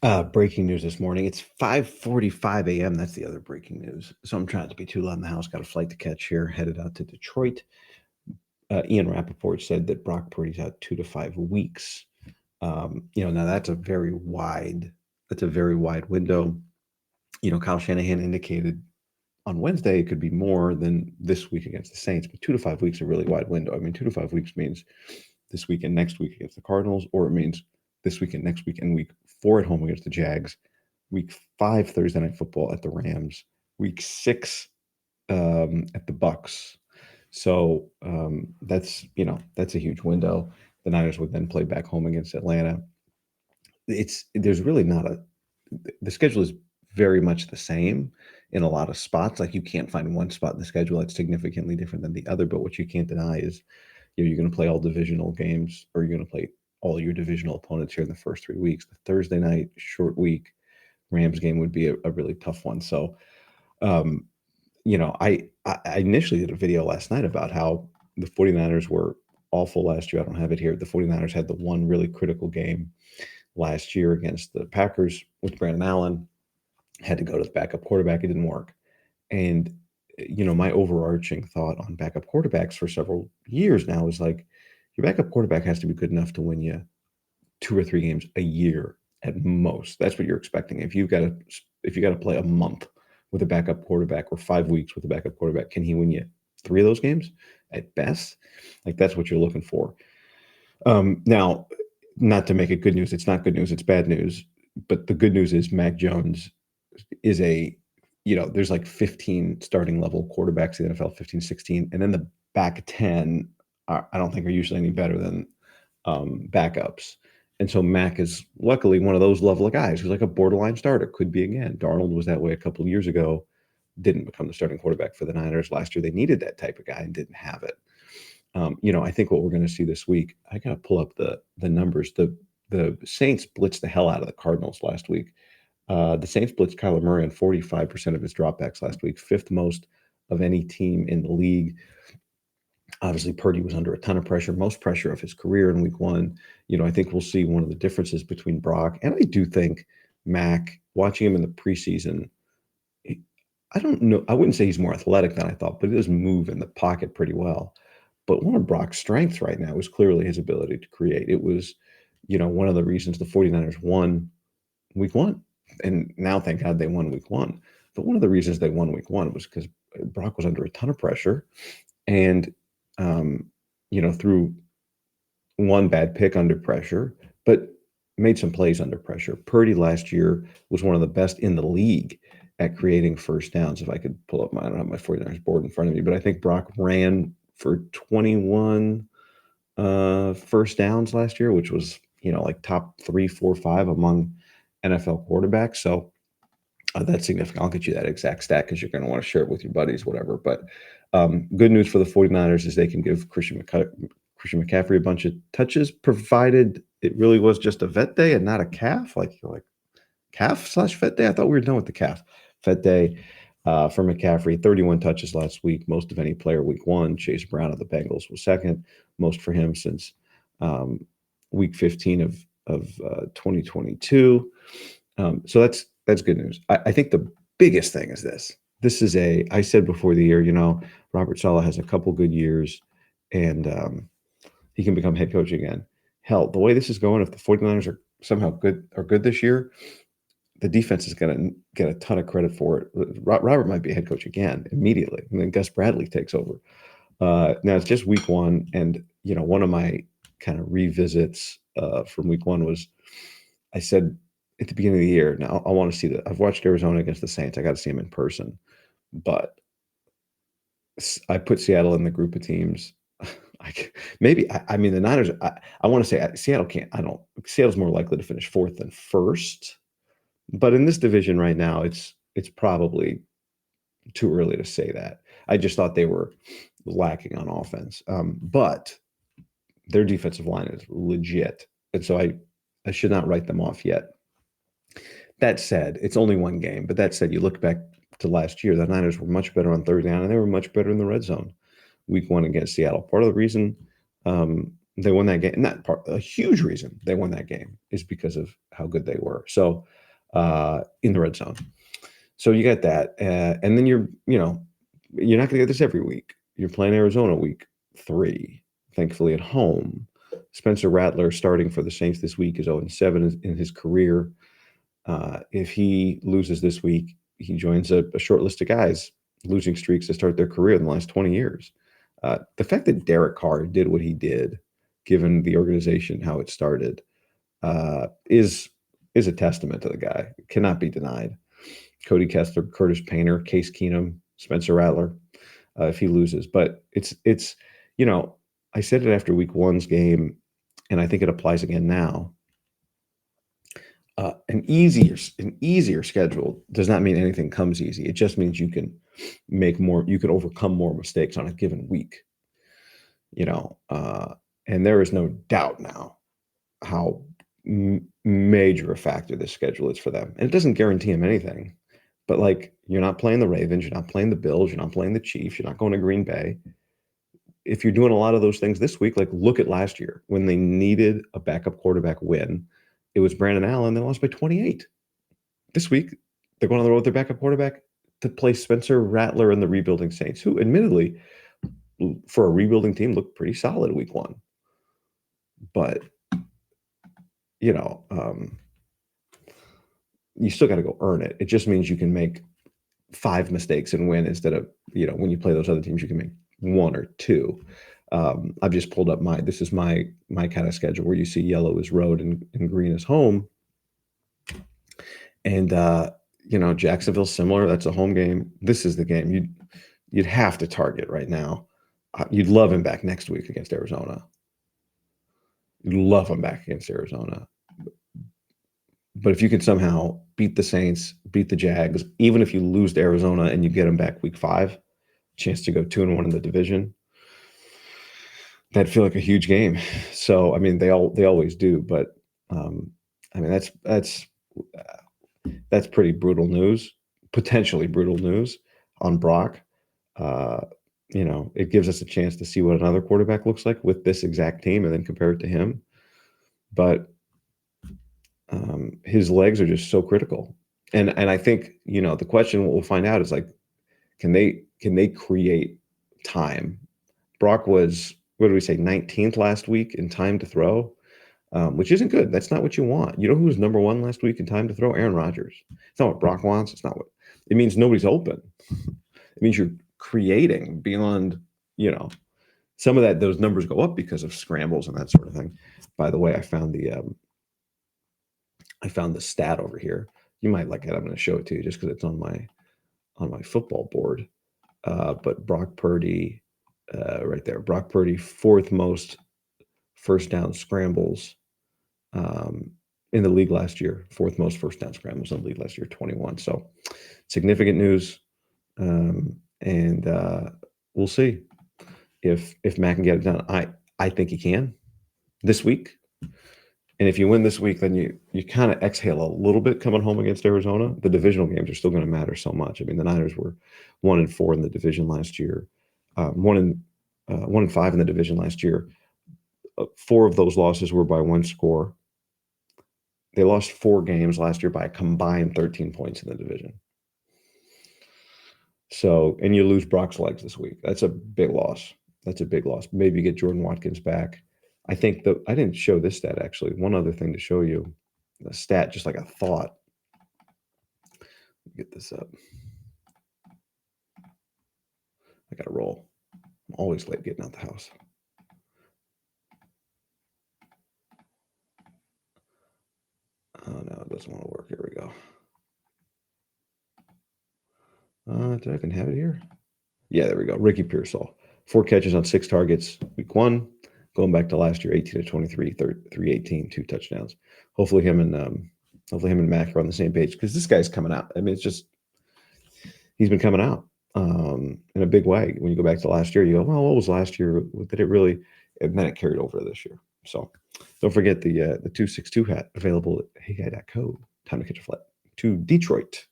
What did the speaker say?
Breaking news this morning. It's 5:45 a.m. That's the other breaking news. So I'm trying not to be too loud in the house. Got a flight to catch here, headed out to Detroit. Ian Rappaport said that Brock Purdy's out 2 to 5 weeks. Now that's a very wide window. Kyle Shanahan indicated on Wednesday it could be more than this week against the Saints, but 2 to 5 weeks is a really wide window. I mean, 2 to 5 weeks means this week and next week against the Cardinals, or it means this week and next week and week 4 at home against the Jags, week 5 Thursday Night Football at the Rams, week 6 at the Bucks. So that's a huge window. The Niners would then play back home against Atlanta. There's really not a the schedule is very much the same in a lot of spots. Like you can't find one spot in the schedule that's significantly different than the other. But what you can't deny is you're going to play all divisional games, or you're going to play all your divisional opponents here in the first 3 weeks. The Thursday night short week Rams game would be a really tough one. So, um, I initially did a video last night about how the 49ers were awful last year. I don't have it here. The 49ers had the one really critical game last year against the Packers with Brandon Allen, had to go to the backup quarterback. It didn't work. And, my overarching thought on backup quarterbacks for several years now is like, your backup quarterback has to be good enough to win you 2 or 3 games a year at most. That's what you're expecting. If you got to play a month with a backup quarterback or 5 weeks with a backup quarterback, can he win you 3 of those games at best? Like that's what you're looking for. Now, not to make it good news, it's not good news, it's bad news. But the good news is Mac Jones is there's like 15 starting level quarterbacks in the NFL, 15, 16, and then the back 10 I don't think are usually any better than backups. And so Mac is luckily one of those level of guys who's like a borderline starter, could be again. Darnold was that way a couple of years ago, didn't become the starting quarterback for the Niners. Last year they needed that type of guy and didn't have it. I think what we're going to see this week, I got to pull up the numbers. The Saints blitzed the hell out of the Cardinals last week. The Saints blitzed Kyler Murray on 45% of his dropbacks last week, fifth most of any team in the league. Obviously, Purdy was under a ton of pressure, most pressure of his career in week 1. I think we'll see one of the differences between Brock, and I do think Mac, watching him in the preseason, I don't know, I wouldn't say he's more athletic than I thought, but he does move in the pocket pretty well. But one of Brock's strengths right now is clearly his ability to create. It was, one of the reasons the 49ers won week 1. And now, thank God, they won week 1. But one of the reasons they won week 1 was because Brock was under a ton of pressure and threw one bad pick under pressure, but made some plays under pressure. Purdy last year was one of the best in the league at creating first downs. If I could pull up I don't have my 49ers board in front of me, but I think Brock ran for 21 first downs last year, which was, like top 3, 4, 5 among NFL quarterbacks. So that's significant. I'll get you that exact stat because you're going to want to share it with your buddies, whatever. But good news for the 49ers is they can give Christian McCaffrey a bunch of touches, provided it really was just a vet day and not a calf. Like calf/vet day. I thought we were done with the calf. Vet day for McCaffrey, 31 touches last week, most of any player week 1. Chase Brown of the Bengals was second, most for him since week 15 of 2022. So that's good news. I think the biggest thing is this. I said before the year, Robert Saleh has a couple good years and he can become head coach again. Hell, the way this is going, if the 49ers are somehow good this year, the defense is going to get a ton of credit for it. Robert might be a head coach again immediately, and then Gus Bradley takes over. Now it's just week 1, and one of my kind of revisits from week 1 was I said at the beginning of the year, now I want to see that. I've watched Arizona against the Saints. I got to see them in person, but I put Seattle in the group of teams. I mean, the Niners, I want to say Seattle can't, Seattle's more likely to finish 4th than 1st, but in this division right now, it's probably too early to say that. I just thought they were lacking on offense. But their defensive line is legit. And so I should not write them off yet. That said, it's only one game. But that said, you look back to last year, the Niners were much better on third down, and they were much better in the red zone week 1 against Seattle. Part of the reason they won that game. And that part, a huge reason they won that game is because of how good they were. So in the red zone. So you got that, and then you're not going to get this every week. You're playing Arizona week 3, thankfully at home. Spencer Rattler starting for the Saints this week is 0-7 in his career. If he loses this week, he joins a short list of guys losing streaks to start their career in the last 20 years. The fact that Derek Carr did what he did, given the organization, how it started, is a testament to the guy. It cannot be denied. Cody Kessler, Curtis Painter, Case Keenum, Spencer Rattler, if he loses. But it's I said it after week 1's game, and I think it applies again now. An easier schedule does not mean anything comes easy. It just means you can overcome more mistakes on a given week. And there is no doubt now how major a factor this schedule is for them. And it doesn't guarantee them anything. But you're not playing the Ravens, you're not playing the Bills, you're not playing the Chiefs, you're not going to Green Bay. If you're doing a lot of those things this week, look at last year when they needed a backup quarterback win. It was Brandon Allen. They lost by 28. This week, they're going on the road with their backup quarterback to play Spencer Rattler and the rebuilding Saints, who admittedly, for a rebuilding team, looked pretty solid week 1. But, you still got to go earn it. It just means you can make 5 mistakes and win instead of, when you play those other teams, you can make 1 or 2. I've just pulled up this is my kind of schedule where you see yellow is road and green is home. And, Jacksonville's similar. That's a home game. This is the game you'd have to target right now. You'd love him back next week against Arizona. You'd love him back against Arizona. But if you can somehow beat the Saints, beat the Jags, even if you lose to Arizona and you get them back week 5, chance to go 2-1 in the division, that'd feel like a huge game. So, I mean, they always do, but I mean, that's pretty brutal news, potentially brutal news on Brock. It gives us a chance to see what another quarterback looks like with this exact team and then compare it to him. But his legs are just so critical. And I think, the question we'll find out is can they create time? Brock was, what did we say, 19th last week in time to throw, which isn't good. That's not what you want. You know who was number 1 last week in time to throw? Aaron Rodgers. It's not what Brock wants. It's not what it means. Nobody's open. It means you're creating beyond, some of those numbers go up because of scrambles and that sort of thing. By the way, I found the stat over here. You might like it. I'm going to show it to you just because it's on my football board. But Brock Purdy, right there. Brock Purdy, 4th most first down scrambles in the league last year. 4th most first down scrambles in the league last year, 21. So significant news. And we'll see if Matt can get it done. I think he can this week. And if you win this week, then you kind of exhale a little bit coming home against Arizona. The divisional games are still going to matter so much. I mean, the Niners were 1-4 in the division last year, 1-5 in the division last year. 4 of those losses were by 1 score. They lost 4 games last year by a combined 13 points in the division. So, and you lose Brock's legs this week. That's a big loss. Maybe you get Jordan Watkins back. I think I didn't show this stat, actually. One other thing to show you, a stat, just like a thought. Get this up. I got to roll. I'm always late getting out the house. Oh, no, it doesn't want to work. Here we go. Did I even have it here? Yeah, there we go. Ricky Pearsall. 4 catches on 6 targets week 1. Going back to last year, 18-23, 318, 2 touchdowns. Hopefully him and Mac are on the same page because this guy's coming out. I mean, he's been coming out in a big way. When you go back to last year, you go, well, what was last year? Did it really? And then it carried over this year. So don't forget the 262 hat available at heyguy.co. Time to catch a flight to Detroit.